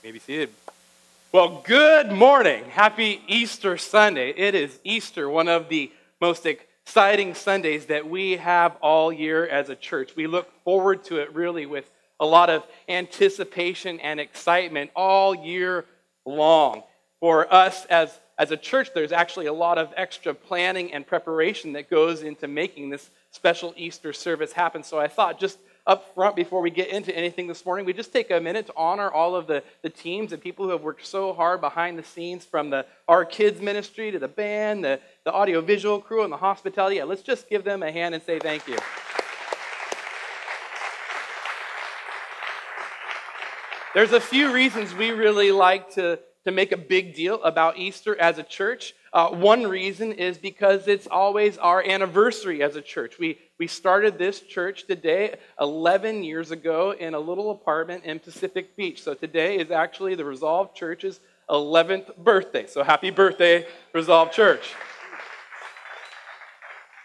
May be seated. Well, good morning. Happy Easter Sunday. It is Easter, one of the most exciting Sundays that we have all year as a church. We look forward to it really with a lot of anticipation and excitement all year long. For us as a church, there's actually a lot of extra planning and preparation that goes into making this special Easter service happen. So I thought just up front, before we get into anything this morning, we just take a minute to honor all of the teams and people who have worked so hard behind the scenes, from our kids ministry to the band, the audio-visual crew, and the hospitality. Yeah, let's just give them a hand and say thank you. There's a few reasons we really like to make a big deal about Easter as a church. One reason is because it's always our anniversary as a church. We started this church today 11 years ago in a little apartment in Pacific Beach. So today is actually the Resolve Church's 11th birthday. So happy birthday, Resolve Church.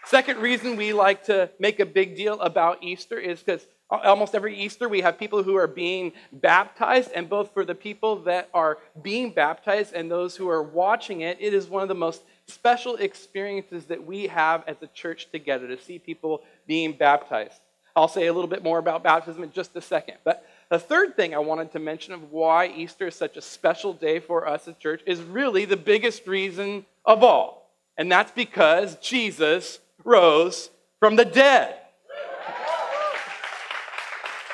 Second reason we like to make a big deal about Easter is because almost every Easter we have people who are being baptized, and both for the people that are being baptized and those who are watching it, it is one of the most special experiences that we have as a church together, to see people being baptized. I'll say a little bit more about baptism in just a second. But the third thing I wanted to mention of why Easter is such a special day for us as a church is really the biggest reason of all. And that's because Jesus rose from the dead.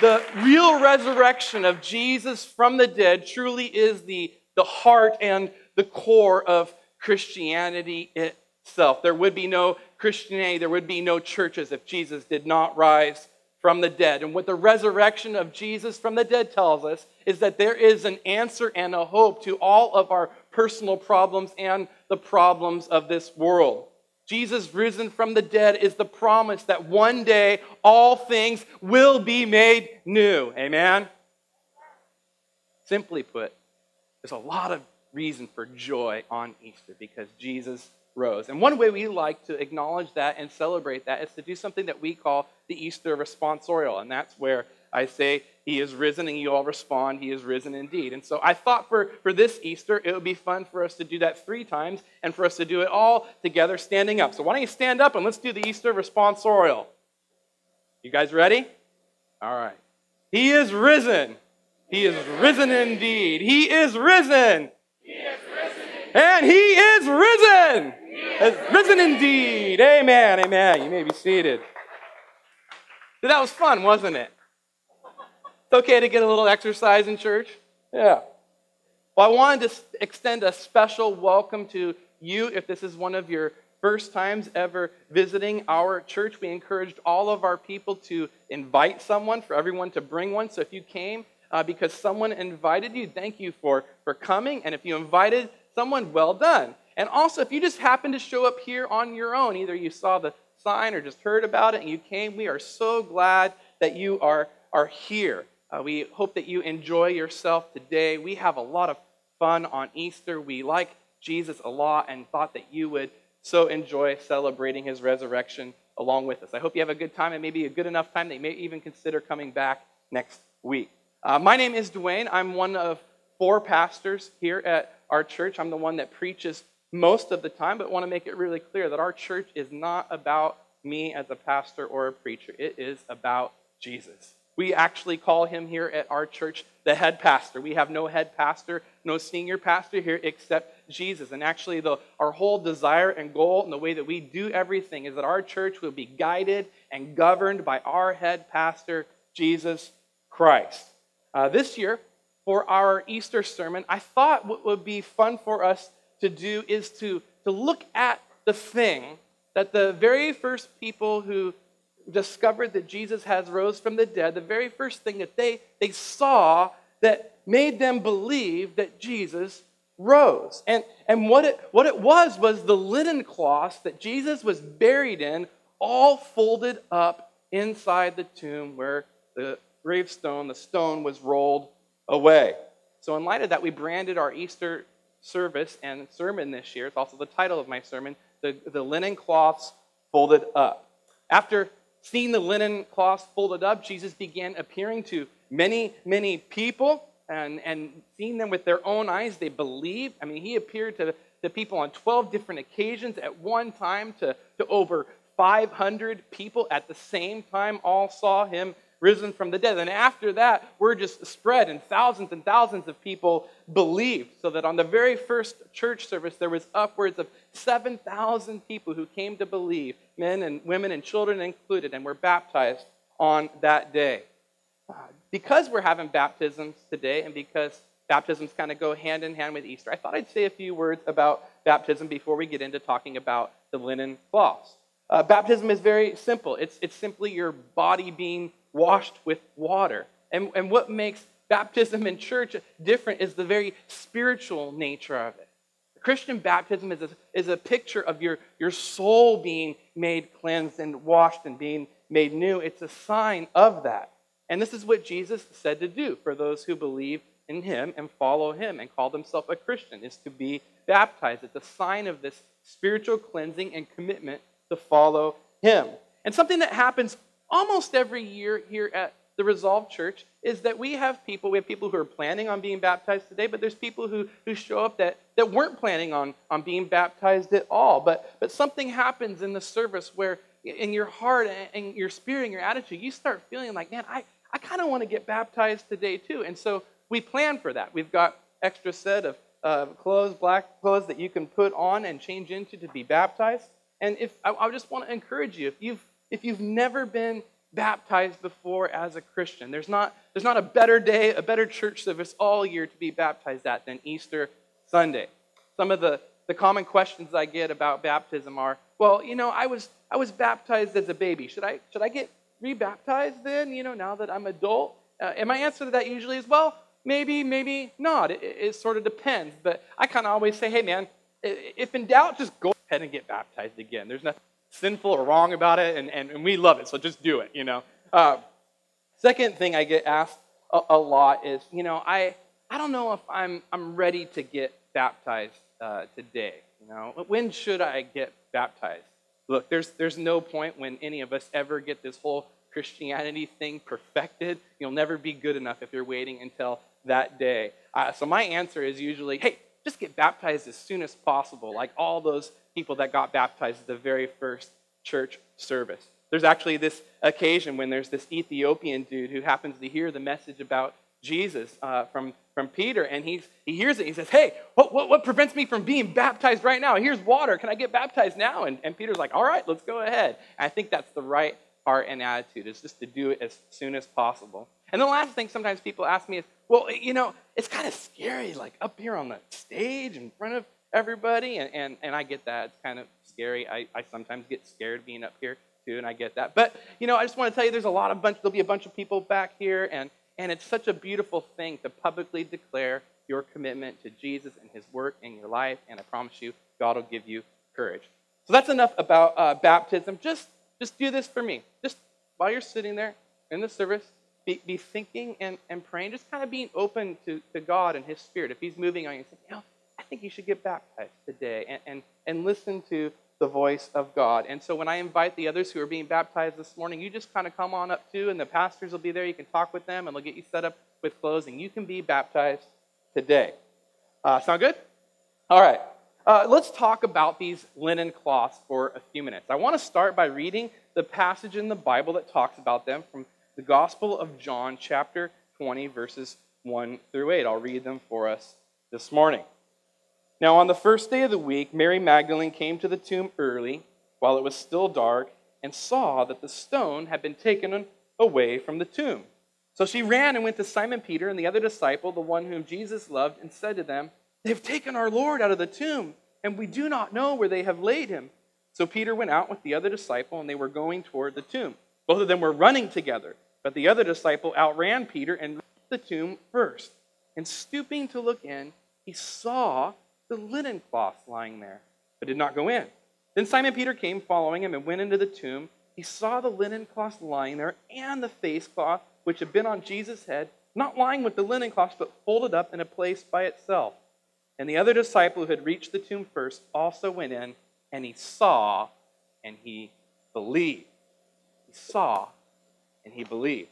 The real resurrection of Jesus from the dead truly is the heart and the core of Christianity itself. There would be no Christianity, there would be no churches if Jesus did not rise from the dead. And what the resurrection of Jesus from the dead tells us is that there is an answer and a hope to all of our personal problems and the problems of this world. Jesus risen from the dead is the promise that one day all things will be made new. Amen? Simply put, there's a lot of reason for joy on Easter because Jesus rose. And one way we like to acknowledge that and celebrate that is to do something that we call the Easter responsorial. And that's where I say, He is risen, and you all respond, He is risen indeed. And so I thought for this Easter, it would be fun for us to do that 3 times and for us to do it all together standing up. So why don't you stand up and let's do the Easter responsorial. You guys ready? All right. He is risen. He is risen indeed. He is risen. He is risen. And He is risen. He is risen indeed. Amen. Amen. You may be seated. So that was fun, wasn't it? It's okay to get a little exercise in church? Yeah. Well, I wanted to extend a special welcome to you if this is one of your first times ever visiting our church. We encouraged all of our people to invite someone, for everyone to bring one. So if you came because someone invited you, thank you for coming. And if you invited someone, well done. And also, if you just happened to show up here on your own, either you saw the sign or just heard about it and you came, we are so glad that you are here. We hope that you enjoy yourself today. We have a lot of fun on Easter. We like Jesus a lot and thought that you would so enjoy celebrating His resurrection along with us. I hope you have a good time, and maybe a good enough time that you may even consider coming back next week. My name is Duane. I'm one of 4 pastors here at our church. I'm the one that preaches most of the time, but want to make it really clear that our church is not about me as a pastor or a preacher. It is about Jesus. We actually call Him here at our church the head pastor. We have no head pastor, no senior pastor here except Jesus. And actually, our whole desire and goal and the way that we do everything is that our church will be guided and governed by our head pastor, Jesus Christ. This year, for our Easter sermon, I thought what would be fun for us to do is to look at the thing that the very first people who discovered that Jesus has rose from the dead, the very first thing that they saw that made them believe that Jesus rose. And what it was the linen cloths that Jesus was buried in, all folded up inside the tomb where the gravestone, the stone was rolled away. So in light of that, we branded our Easter service and sermon this year, it's also the title of my sermon, the linen cloths folded up. After seeing the linen cloths folded up, Jesus began appearing to many, many people. and seeing them with their own eyes, they believed. I mean, he appeared to people on 12 different occasions at one time, to over 500 people at the same time all saw him risen from the dead. And after that, word just spread, and thousands of people believed. So that on the very first church service, there was upwards of 7,000 people who came to believe, men and women and children included, and were baptized on that day. Because we're having baptisms today, and because baptisms kind of go hand in hand with Easter, I thought I'd say a few words about baptism before we get into talking about the linen cloths. Baptism is very simple. It's simply your body being washed with water. And what makes baptism in church different is the very spiritual nature of it. Christian baptism is a picture of your soul being made cleansed and washed and being made new. It's a sign of that. And this is what Jesus said to do for those who believe in him and follow him and call themselves a Christian, is to be baptized. It's a sign of this spiritual cleansing and commitment to follow him. And something that happens almost every year here at the Resolve Church is that we have people who are planning on being baptized today, but there's people who show up that weren't planning on being baptized at all. But something happens in the service where in your heart and your spirit and your attitude, you start feeling like, man, I kind of want to get baptized today too. And so we plan for that. We've got extra set of clothes, black clothes that you can put on and change into to be baptized. And I just want to encourage you, if you've never been baptized before as a Christian, there's not a better day, a better church service all year to be baptized at than Easter Sunday. Some of the common questions I get about baptism are, well, I was baptized as a baby. Should I get rebaptized then? Now that I'm adult. And my answer to that usually is, well, maybe not. It sort of depends. But I kind of always say, hey man, if in doubt, just go ahead and get baptized again. There's nothing sinful or wrong about it, and we love it, so just do it, Second thing I get asked a lot is, I don't know if I'm ready to get baptized today. When should I get baptized? Look, there's no point when any of us ever get this whole Christianity thing perfected. You'll never be good enough if you're waiting until that day. So my answer is usually, hey, just get baptized as soon as possible, like all those people that got baptized at the very first church service. There's actually this occasion when there's this Ethiopian dude who happens to hear the message about Jesus from Peter, and he hears it. He says, hey, what prevents me from being baptized right now? Here's water. Can I get baptized now? And Peter's like, all right, let's go ahead. And I think that's the right heart and attitude, is just to do it as soon as possible. And the last thing sometimes people ask me is, well, it's kind of scary, like up here on the stage in front of everybody, and I get that. It's kind of scary. I sometimes get scared being up here too, and I get that. But, I just want to tell you there'll be a bunch of people back here, and it's such a beautiful thing to publicly declare your commitment to Jesus and his work in your life, and I promise you, God will give you courage. So that's enough about baptism. Just do this for me. Just while you're sitting there in the service, be thinking and praying, just kind of being open to God and his Spirit. If he's moving on you, say, I think you should get baptized today, and listen to the voice of God. And so when I invite the others who are being baptized this morning, you just kind of come on up too, and the pastors will be there. You can talk with them, and they'll get you set up with clothes, and you can be baptized today. Sound good? All right. Let's talk about these linen cloths for a few minutes. I want to start by reading the passage in the Bible that talks about them from the Gospel of John, chapter 20, verses 1 through 8. I'll read them for us this morning. Now, on the first day of the week, Mary Magdalene came to the tomb early, while it was still dark, and saw that the stone had been taken away from the tomb. So she ran and went to Simon Peter and the other disciple, the one whom Jesus loved, and said to them, "They have taken our Lord out of the tomb, and we do not know where they have laid him." So Peter went out with the other disciple, and they were going toward the tomb. Both of them were running together, but the other disciple outran Peter and reached the tomb first. And stooping to look in, he saw the linen cloths lying there, but did not go in. Then Simon Peter came following him and went into the tomb. He saw the linen cloths lying there, and the face cloth which had been on Jesus' head, not lying with the linen cloths, but folded up in a place by itself. And the other disciple who had reached the tomb first also went in, and he saw, and he believed. He saw, and he believed.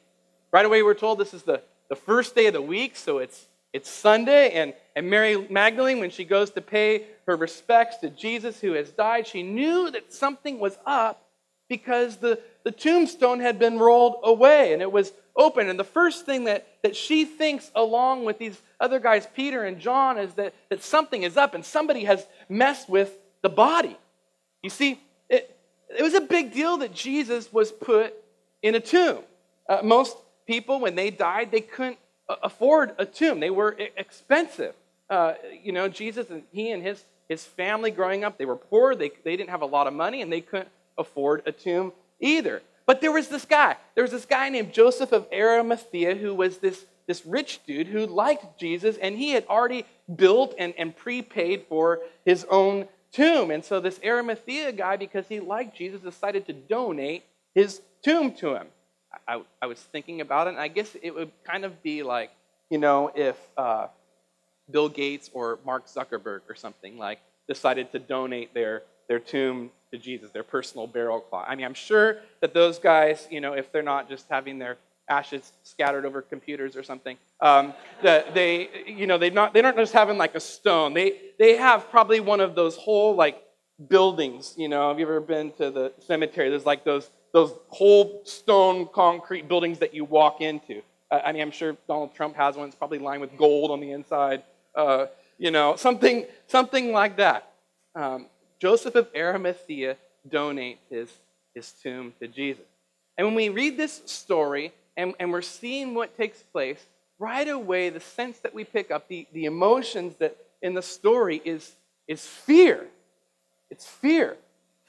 Right away, we're told this is the first day of the week, so it's Sunday, and Mary Magdalene, when she goes to pay her respects to Jesus who has died, she knew that something was up because the tombstone had been rolled away, and it was open. And the first thing that she thinks, along with these other guys, Peter and John, is that something is up and somebody has messed with the body. You see, it was a big deal that Jesus was put in a tomb. Most people, when they died, they couldn't afford a tomb. They were expensive. Jesus and he and his family growing up, they were poor. They didn't have a lot of money, and they couldn't afford a tomb either. But there was this guy. There was this guy named Joseph of Arimathea who was this rich dude who liked Jesus, and he had already built and prepaid for his own tomb. And so this Arimathea guy, because he liked Jesus, decided to donate his tomb to him. I was thinking about it, and I guess it would kind of be like, if Bill Gates or Mark Zuckerberg or something like decided to donate their tomb to Jesus, their personal burial plot. I mean, I'm sure that those guys, if they're not just having their ashes scattered over computers or something, that they're not just having like a stone. They have probably one of those whole like buildings. Have you ever been to the cemetery? There's like those whole stone concrete buildings that you walk into. I'm sure Donald Trump has one. It's probably lined with gold on the inside. Something like that. Joseph of Arimathea donates his tomb to Jesus. And when we read this story and we're seeing what takes place, right away the sense that we pick up, the emotions that in the story is fear. It's fear.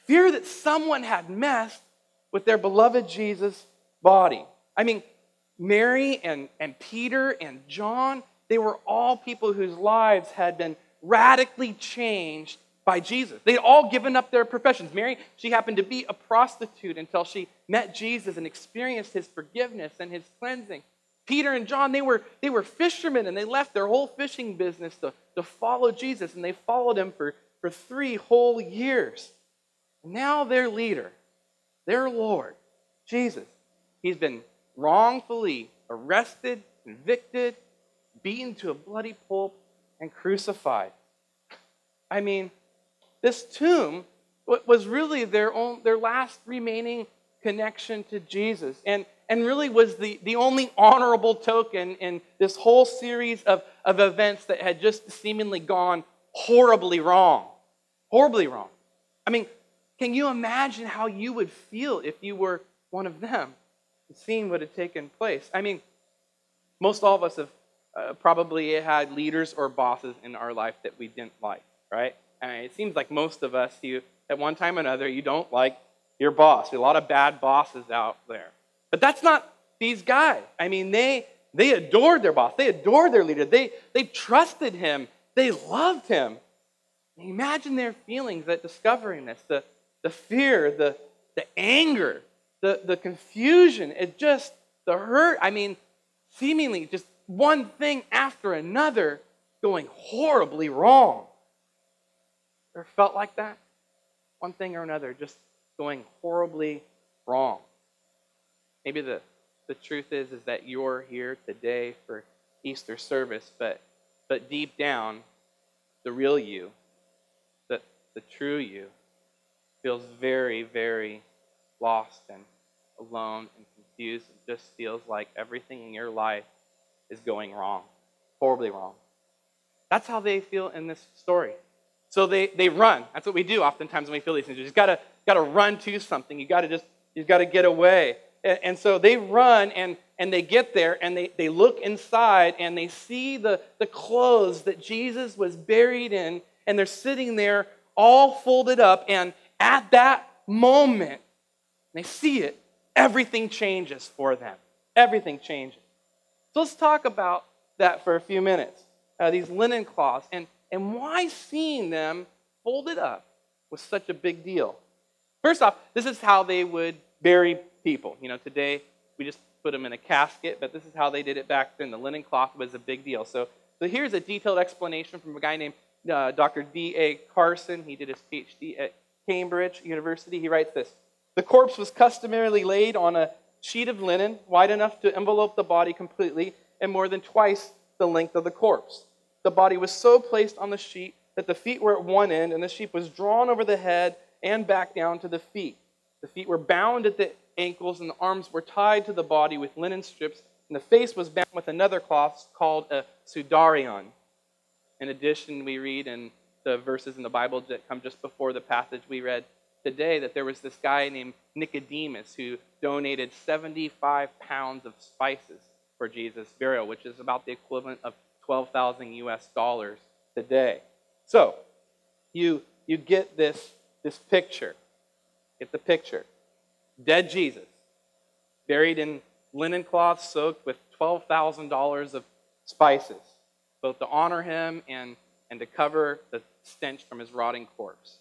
Fear that someone had messed with their beloved Jesus' body. I mean, Mary and Peter and John, they were all people whose lives had been radically changed by Jesus. They'd all given up their professions. Mary, she happened to be a prostitute until she met Jesus and experienced his forgiveness and his cleansing. Peter and John, they were fishermen, and they left their whole fishing business to follow Jesus, and they followed him for 3 whole years. Now their leader, their Lord, Jesus, he's been wrongfully arrested, convicted, beaten to a bloody pulp, and crucified. I mean, this tomb was really their last remaining connection to Jesus, and really was the only honorable token in this whole series of events that had just seemingly gone horribly wrong. Horribly wrong. I mean, can you imagine how you would feel if you were one of them and seeing what had taken place? I mean, most all of us have probably had leaders or bosses in our life that we didn't like, right? It seems like most of us, at one time or another, you don't like your boss. There are a lot of bad bosses out there. But that's not these guys. I mean, they adored their boss. They adored their leader. They trusted him. They loved him. Imagine their feelings at discovering this, the fear, the anger, the confusion, the hurt. I mean, seemingly just one thing after another going horribly wrong. Ever felt like that? One thing or another just going horribly wrong. Maybe the truth is that you're here today for Easter service, but deep down, the real you, the true you, feels very, very lost and alone and confused. It just feels like everything in your life is going wrong, horribly wrong. That's how they feel in this story. So they run. That's what we do oftentimes when we feel these things. You just gotta run to something. You've got to get away. And so they run and they get there and they look inside and they see the clothes that Jesus was buried in, and they're sitting there all folded up, and at that moment, they see it, everything changes for them. Everything changes. So let's talk about that for a few minutes. These linen cloths, and why seeing them folded up was such a big deal. First off, this is how they would bury people. Today we just put them in a casket, but this is how they did it back then. The linen cloth was a big deal. So here's a detailed explanation from a guy named Dr. D.A. Carson. He did his PhD at Cambridge University. He writes this: the corpse was customarily laid on a sheet of linen wide enough to envelope the body completely and more than twice the length of the corpse. The body was so placed on the sheet that the feet were at one end, and the sheet was drawn over the head and back down to the feet. The feet were bound at the ankles, and the arms were tied to the body with linen strips, and the face was bound with another cloth called a sudarion. In addition, we read in the verses in the Bible that come just before the passage we read today that there was this guy named Nicodemus who donated 75 pounds of spices for Jesus' burial, which is about the equivalent of 12,000 US dollars today. So, you get this picture. Get the picture. Dead Jesus, buried in linen cloth soaked with $12,000 of spices, both to honor him and to cover the stench from his rotting corpse.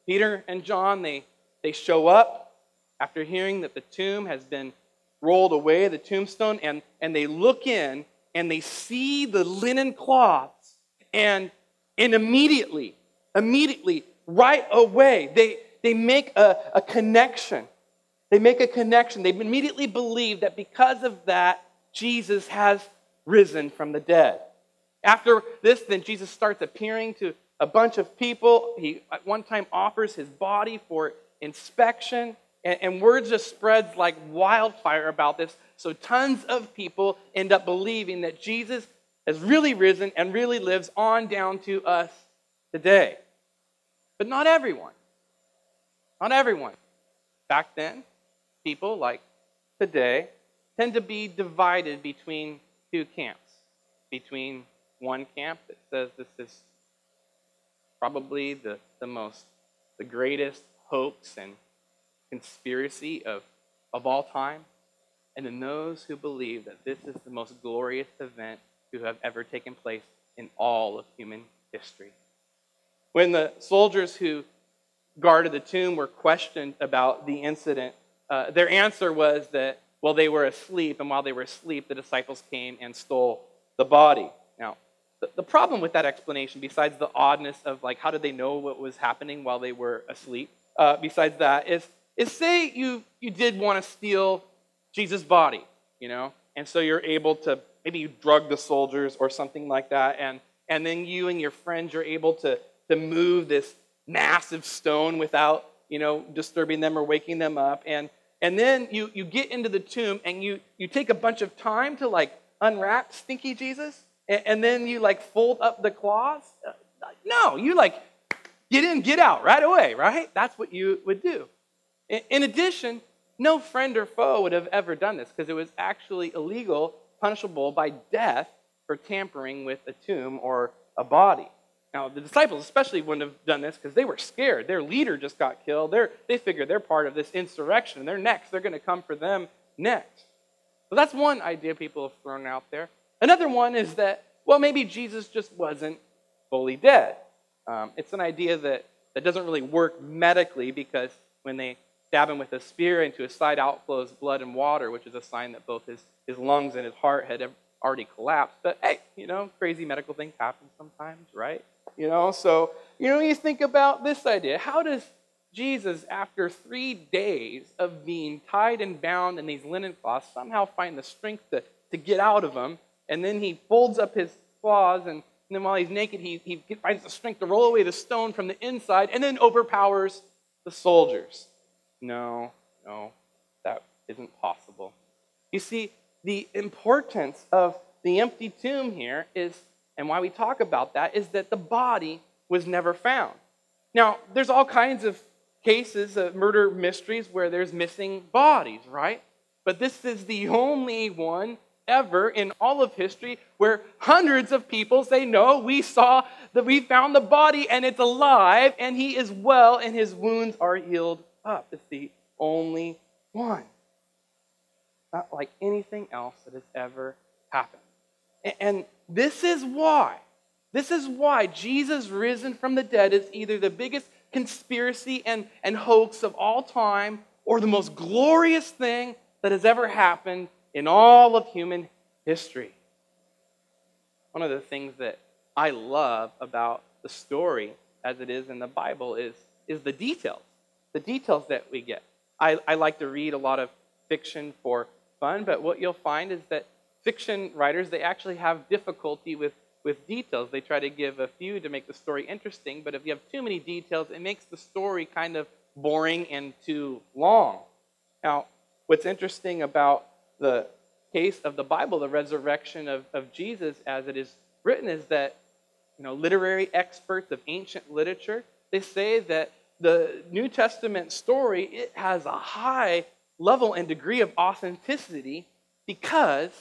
Peter and John, they show up after hearing that the tomb has been rolled away, the tombstone, and they look in and they see the linen cloths, and immediately, right away, they make a connection. They make a connection. They immediately believe that because of that, Jesus has risen from the dead. After this, then Jesus starts appearing to a bunch of people. He at one time offers his body for inspection, and word just spreads like wildfire about this. So tons of people end up believing that Jesus has really risen and really lives on down to us today. But not everyone. Not everyone. Back then, people like today tend to be divided between two camps. Between one camp that says this is probably the greatest hoax and conspiracy of all time, and then those who believe that this is the most glorious event to have ever taken place in all of human history. When the soldiers who guarded the tomb were questioned about the incident, their answer was that, well, they were asleep, and while they were asleep, the disciples came and stole the body. Now, the problem with that explanation, besides the oddness of like how did they know what was happening while they were asleep, besides that, is say you did want to steal Jesus' body, and so you're able to, maybe you drug the soldiers or something like that, and then you and your friends are able to move this massive stone without, disturbing them or waking them up, and then you get into the tomb and you take a bunch of time to like unwrap stinky Jesus, and then you like fold up the cloths. No, you like get in, get out right away, right? That's what you would do. In addition, no friend or foe would have ever done this because it was actually illegal, punishable by death for tampering with a tomb or a body. Now, the disciples especially wouldn't have done this because they were scared. Their leader just got killed. They figured they're part of this insurrection. They're next. They're going to come for them next. So that's one idea people have thrown out there. Another one is that, well, maybe Jesus just wasn't fully dead. It's an idea that doesn't really work medically because when they stab him with a spear into his side outflows blood and water, which is a sign that both his lungs and his heart had already collapsed. But hey, crazy medical things happen sometimes, right? So, you think about this idea. How does Jesus, after 3 days of being tied and bound in these linen cloths, somehow find the strength to get out of them? And then he folds up his claws, and then while he's naked, he finds the strength to roll away the stone from the inside and then overpowers the soldiers. No, that isn't possible. You see, the importance of the empty tomb here is, and why we talk about that, is that the body was never found. Now, there's all kinds of cases of murder mysteries where there's missing bodies, right? But this is the only one ever in all of history where hundreds of people say, no, we found the body and it's alive and he is well and his wounds are healed up. It's the only one. Not like anything else that has ever happened. And this is why Jesus risen from the dead is either the biggest conspiracy and hoax of all time or the most glorious thing that has ever happened in all of human history. One of the things that I love about the story as it is in the Bible is the details that we get. I like to read a lot of fiction for fun, but what you'll find is that fiction writers, they actually have difficulty with details. They try to give a few to make the story interesting, but if you have too many details, it makes the story kind of boring and too long. Now, what's interesting about the case of the Bible, the resurrection of Jesus as it is written, is that literary experts of ancient literature, they say that the New Testament story, it has a high level and degree of authenticity because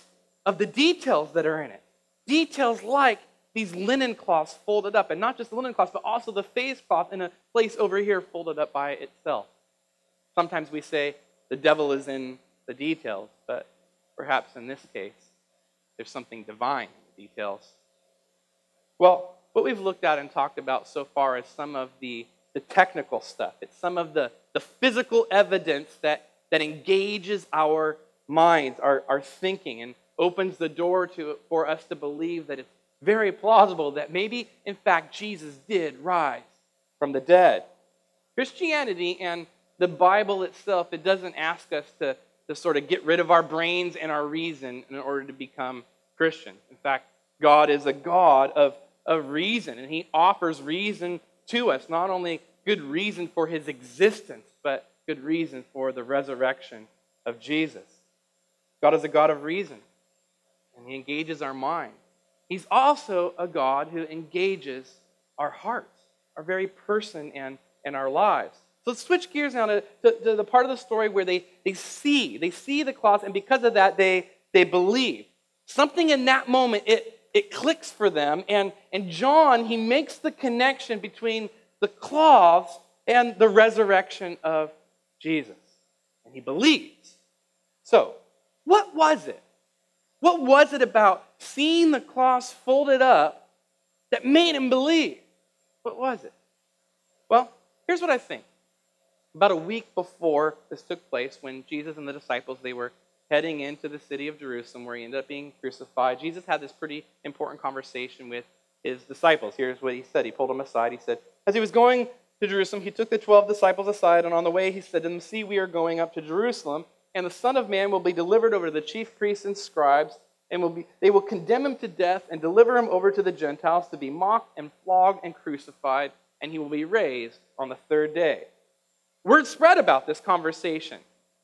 of the details that are in it. Details like these linen cloths folded up, and not just the linen cloths, but also the face cloth in a place over here folded up by itself. Sometimes we say the devil is in the details, but perhaps in this case, there's something divine in the details. Well, what we've looked at and talked about so far is some of the technical stuff. It's some of the physical evidence that engages our minds, our thinking, and opens the door for us to believe that it's very plausible that maybe, in fact, Jesus did rise from the dead. Christianity and the Bible itself, it doesn't ask us to sort of get rid of our brains and our reason in order to become Christians. In fact, God is a God of reason, and He offers reason to us, not only good reason for His existence, but good reason for the resurrection of Jesus. God is a God of reason, and He engages our mind. He's also a God who engages our hearts, our very person and our lives. So let's switch gears now to the part of the story where they see the cloth, and because of that, they believe. Something in that moment, it clicks for them, and John, he makes the connection between the cloths and the resurrection of Jesus. And he believes. So, what was it? What was it about seeing the cloths folded up that made him believe? What was it? Well, here's what I think. About a week before this took place, when Jesus and the disciples, they were heading into the city of Jerusalem where he ended up being crucified, Jesus had this pretty important conversation with his disciples. Here's what he said. He pulled them aside. He said, as he was going to Jerusalem, he took the 12 disciples aside, and on the way he said to them, see, we are going up to Jerusalem, and the Son of Man will be delivered over to the chief priests and scribes, and they will condemn him to death and deliver him over to the Gentiles to be mocked and flogged and crucified, and he will be raised on the third day. Word spread about this conversation.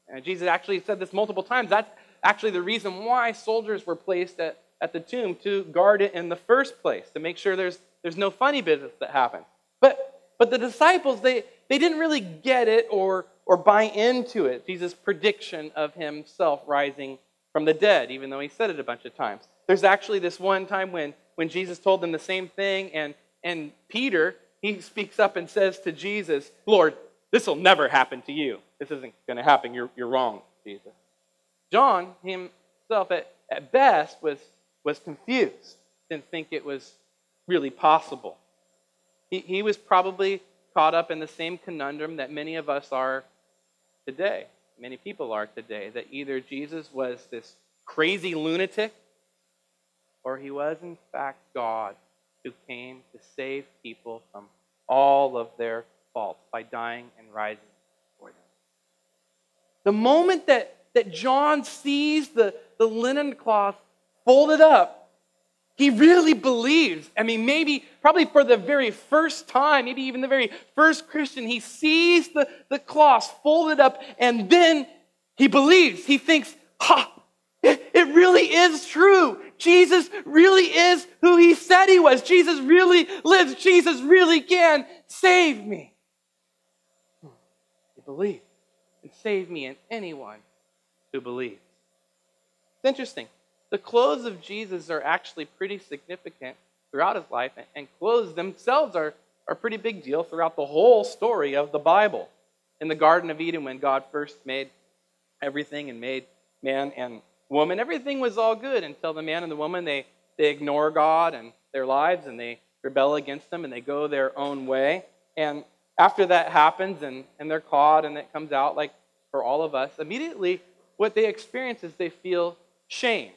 And Jesus actually said this multiple times. That's actually the reason why soldiers were placed at the tomb, to guard it in the first place, to make sure there's no funny business that happens. But the disciples, they didn't really get it or buy into it, Jesus' prediction of himself rising from the dead, even though he said it a bunch of times. There's actually this one time when Jesus told them the same thing, and Peter, he speaks up and says to Jesus, Lord, this will never happen to you. This isn't going to happen. You're wrong, Jesus. John himself, at best, was confused. Didn't think it was really possible. He was probably caught up in the same conundrum that many of us are today. Many people are today. That either Jesus was this crazy lunatic, or he was, in fact, God who came to save people from all of their faults by dying and rising for them. The moment that John sees the linen cloth folded up, he really believes. I mean, probably for the very first time, maybe even the very first Christian, he sees the cloth folded up, and then he believes. He thinks, it really is true. Jesus really is who he said he was. Jesus really lives. Jesus really can save me. Believe and save me and anyone who believes. It's interesting. The clothes of Jesus are actually pretty significant throughout his life, and clothes themselves are a pretty big deal throughout the whole story of the Bible. In the Garden of Eden, when God first made everything and made man and woman, everything was all good until the man and the woman, they ignore God and their lives, and they rebel against him, and they go their own way. And after that happens and they're caught and it comes out, like for all of us, immediately what they experience is they feel shame.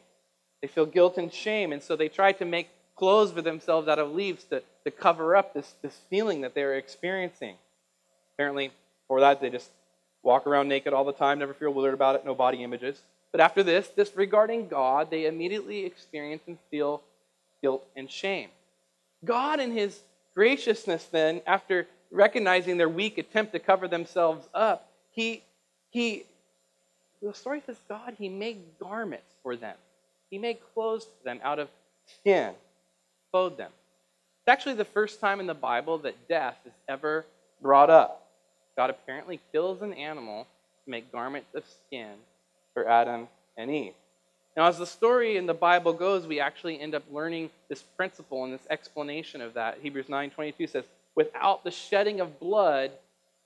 They feel guilt and shame, and so they try to make clothes for themselves out of leaves to cover up this feeling that they're experiencing. Apparently, for that, they just walk around naked all the time, never feel weird about it, no body images. But after this, disregarding God, they immediately experience and feel guilt and shame. God, in his graciousness, then, after recognizing their weak attempt to cover themselves up, the story says God, he made garments for them. He made clothes for them out of skin, clothed them. It's actually the first time in the Bible that death is ever brought up. God apparently kills an animal to make garments of skin for Adam and Eve. Now, as the story in the Bible goes, we actually end up learning this principle and this explanation of that. Hebrews 9:22 says, without the shedding of blood,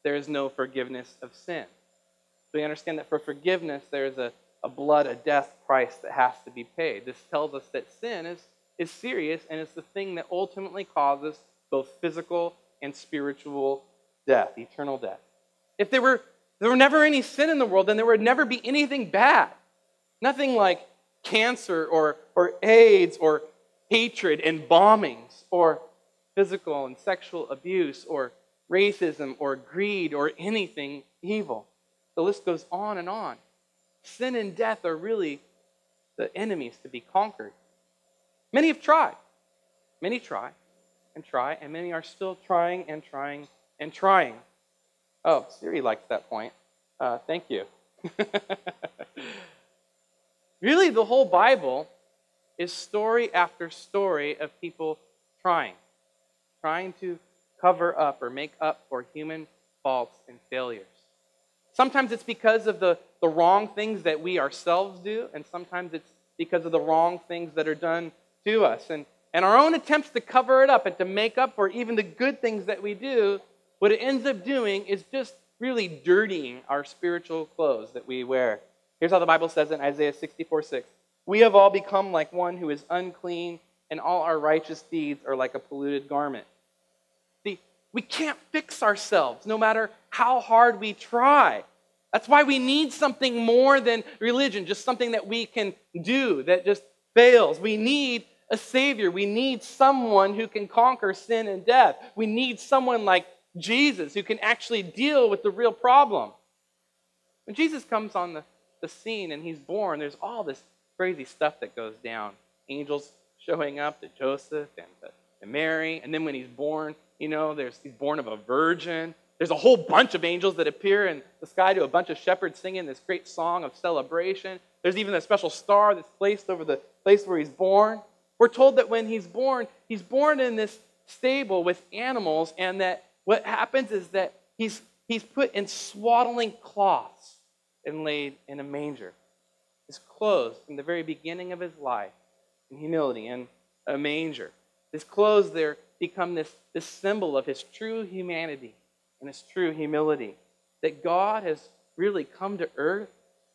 there is no forgiveness of sin. So we understand that for forgiveness, there is a blood, a death price that has to be paid. This tells us that sin is serious, and it's the thing that ultimately causes both physical and spiritual death, eternal death. If there were never any sin in the world, then there would never be anything bad. Nothing like cancer or AIDS or hatred and bombings or physical and sexual abuse or racism or greed or anything evil. The list goes on and on. Sin and death are really the enemies to be conquered. Many have tried. Many try, and many are still trying and trying and trying. Oh, Siri likes that point. Thank you. Really, the whole Bible is story after story of people trying to cover up or make up for human faults and failures. Sometimes it's because of the wrong things that we ourselves do, and sometimes it's because of the wrong things that are done to us. And our own attempts to cover it up and to make up for even the good things that we do, what it ends up doing is just really dirtying our spiritual clothes that we wear. Here's how the Bible says in Isaiah 64:6. We have all become like one who is unclean, and all our righteous deeds are like a polluted garment. See, we can't fix ourselves no matter how hard we try. That's why we need something more than religion, just something that we can do that just fails. We need a Savior. We need someone who can conquer sin and death. We need someone like Jesus who can actually deal with the real problem. When Jesus comes on the scene and he's born, there's all this crazy stuff that goes down. Angels showing up to Joseph and to Mary. And then when he's born, he's born of a virgin. There's a whole bunch of angels that appear in the sky to a bunch of shepherds singing this great song of celebration. There's even a special star that's placed over the place where he's born. We're told that when he's born in this stable with animals, and that what happens is that he's put in swaddling cloths and laid in a manger. His clothes from the very beginning of his life in humility in a manger. His clothes there become this symbol of his true humanity and his true humility. That God has really come to earth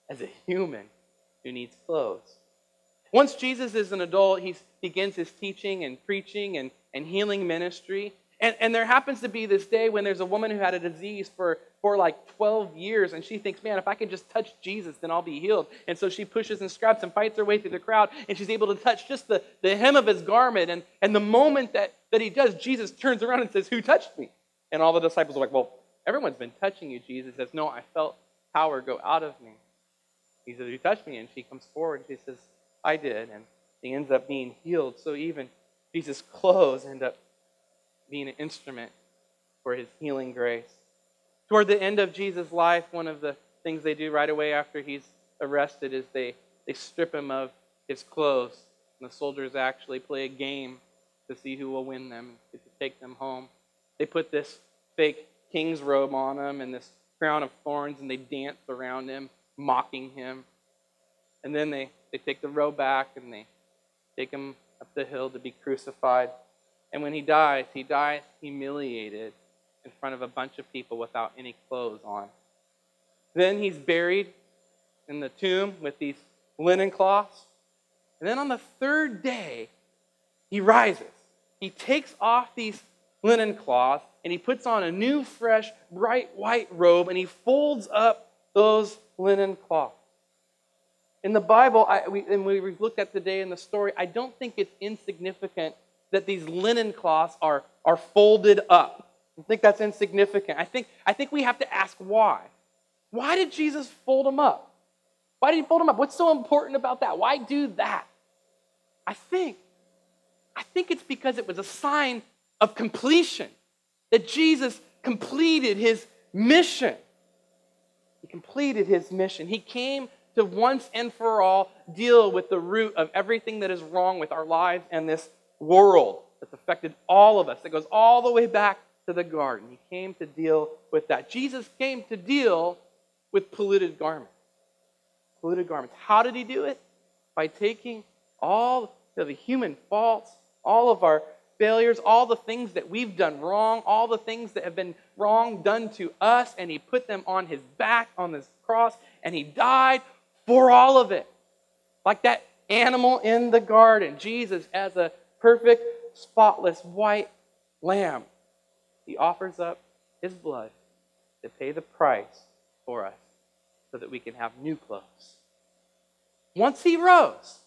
as a human who needs clothes. Once Jesus is an adult, he begins his teaching and preaching and healing ministry. And there happens to be this day when there's a woman who had a disease for like 12 years, and she thinks, man, if I could just touch Jesus, then I'll be healed. And so she pushes and scraps and fights her way through the crowd, and she's able to touch just the hem of his garment. And the moment that he does, Jesus turns around and says, who touched me? And all the disciples are like, well, everyone's been touching you, Jesus. He says, no, I felt power go out of me. He says, who touched me? And she comes forward, and she says, I did. And he ends up being healed. So even Jesus' clothes end up being an instrument for his healing grace. Toward the end of Jesus' life, one of the things they do right away after he's arrested is they strip him of his clothes. And the soldiers actually play a game to see who will win them, to take them home. They put this fake king's robe on him and this crown of thorns, and they dance around him, mocking him. And then they take the robe back and they take him up the hill to be crucified. And when he dies humiliated in front of a bunch of people without any clothes on. Then he's buried in the tomb with these linen cloths. And then on the third day, he rises. He takes off these linen cloths and he puts on a new, fresh, bright white robe, and he folds up those linen cloths. In the Bible, we've looked at today in the story, I don't think it's insignificant that these linen cloths are folded up. I think that's insignificant. I think we have to ask why. Why did Jesus fold them up? Why did he fold them up? What's so important about that? Why do that? I think it's because it was a sign of completion, that Jesus completed his mission. He completed his mission. He came to once and for all deal with the root of everything that is wrong with our lives and this world that's affected all of us. It goes all the way back to the garden. He came to deal with that. Jesus came to deal with polluted garments. Polluted garments. How did he do it? By taking all of the human faults, all of our failures, all the things that we've done wrong, all the things that have been wrong done to us, and he put them on his back on this cross, and he died for all of it. Like that animal in the garden, Jesus as a perfect, spotless, white lamb. He offers up his blood to pay the price for us so that we can have new clothes. Once he rose,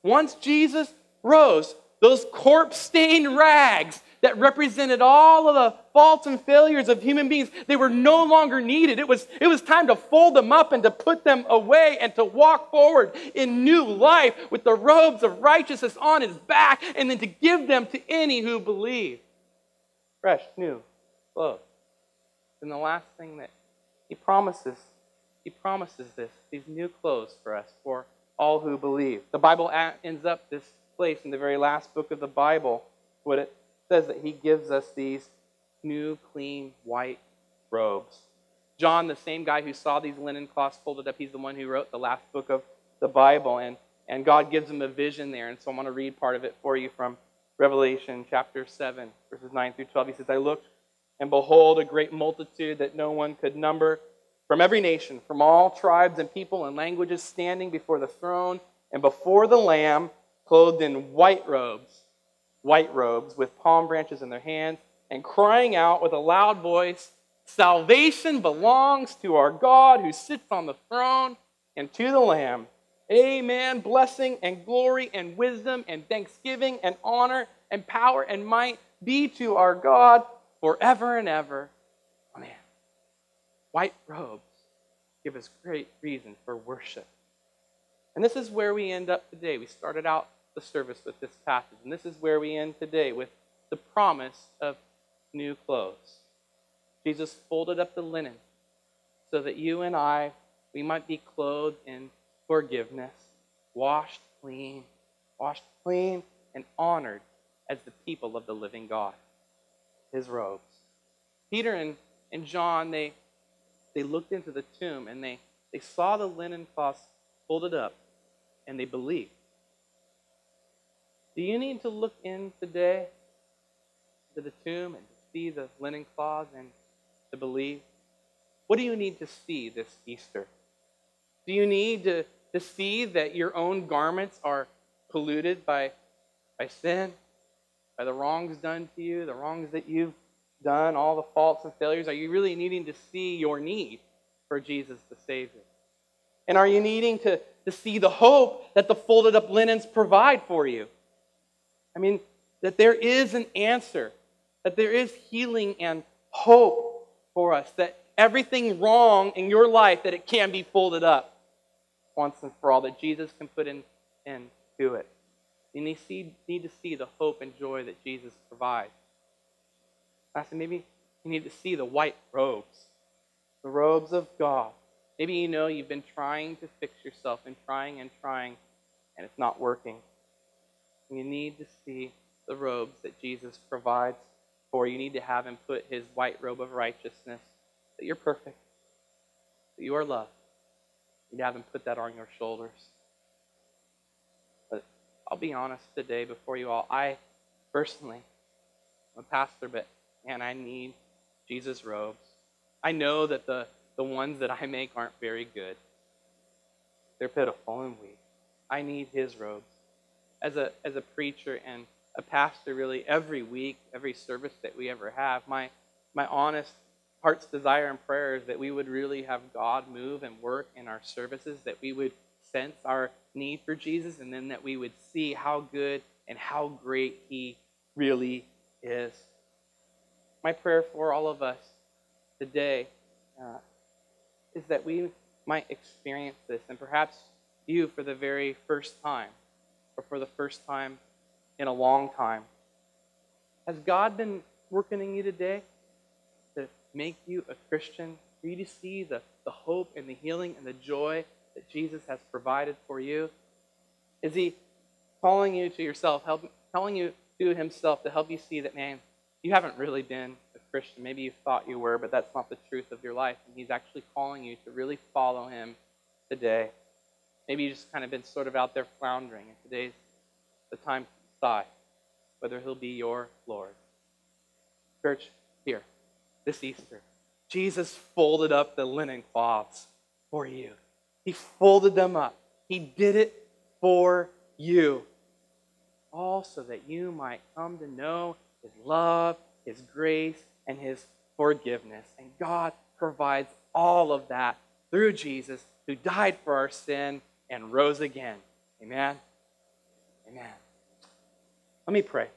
once Jesus rose, those corpse-stained rags that represented all of the faults and failures of human beings, they were no longer needed. It was time to fold them up and to put them away and to walk forward in new life with the robes of righteousness on his back, and then to give them to any who believe. Fresh, new clothes. And the last thing that he promises this, these new clothes for us, for all who believe. The Bible ends up this place in the very last book of the Bible, what it says that he gives us these new, clean, white robes. John, the same guy who saw these linen cloths folded up, he's the one who wrote the last book of the Bible, and God gives him a vision there, and so I'm going to read part of it for you from Revelation chapter 7, verses 9 through 12. He says, I looked, and behold, a great multitude that no one could number, from every nation, from all tribes and people and languages, standing before the throne and before the Lamb, clothed in white robes with palm branches in their hands, and crying out with a loud voice, salvation belongs to our God who sits on the throne and to the Lamb. Amen. Blessing and glory and wisdom and thanksgiving and honor and power and might be to our God forever and ever. Amen. White robes give us great reason for worship. And this is where we end up today. We started out the service with this passage, and this is where we end today with the promise of new clothes. Jesus folded up the linen so that you and I, we might be clothed in forgiveness, washed clean and honored as the people of the living God. His robes. Peter and John, they looked into the tomb and they saw the linen cloths folded up and they believed. Do you need to look in today to the tomb and see the linen cloths and to believe? What do you need to see this Easter? Do you need to see that your own garments are polluted by sin, by the wrongs done to you, the wrongs that you've done, all the faults and failures? Are you really needing to see your need for Jesus the Savior? And are you needing to see the hope that the folded up linens provide for you? I mean, that there is an answer, that there is healing and hope for us, that everything wrong in your life, that it can be folded up once and for all, that Jesus can put in to it. You need to see the hope and joy that Jesus provides. I said, maybe you need to see the white robes, the robes of God. Maybe you know you've been trying to fix yourself and trying, and it's not working. You need to see the robes that Jesus provides for you. You need to have him put his white robe of righteousness, that you're perfect, that you are loved. You need to have him put that on your shoulders. But I'll be honest today before you all, I personally, I'm a pastor, but man, I need Jesus' robes. I know that the ones that I make aren't very good. They're pitiful and weak. I need his robes. As a preacher and a pastor, really, every week, every service that we ever have, my honest heart's desire and prayer is that we would really have God move and work in our services, that we would sense our need for Jesus, and then that we would see how good and how great he really is. My prayer for all of us today is that we might experience this, and perhaps you for the very first time, or for the first time in a long time. Has God been working in you today to make you a Christian, for you to see the hope and the healing and the joy that Jesus has provided for you? Is he calling you to yourself, telling you to himself to help you see that, man, you haven't really been a Christian. Maybe you thought you were, but that's not the truth of your life. And he's actually calling you to really follow him today. Maybe you've just kind of been sort of out there floundering, and today's the time to decide whether he'll be your Lord. Church, here, this Easter, Jesus folded up the linen cloths for you. He folded them up. He did it for you. All so that you might come to know his love, his grace, and his forgiveness. And God provides all of that through Jesus, who died for our sin and rose again. Amen? Amen. Let me pray.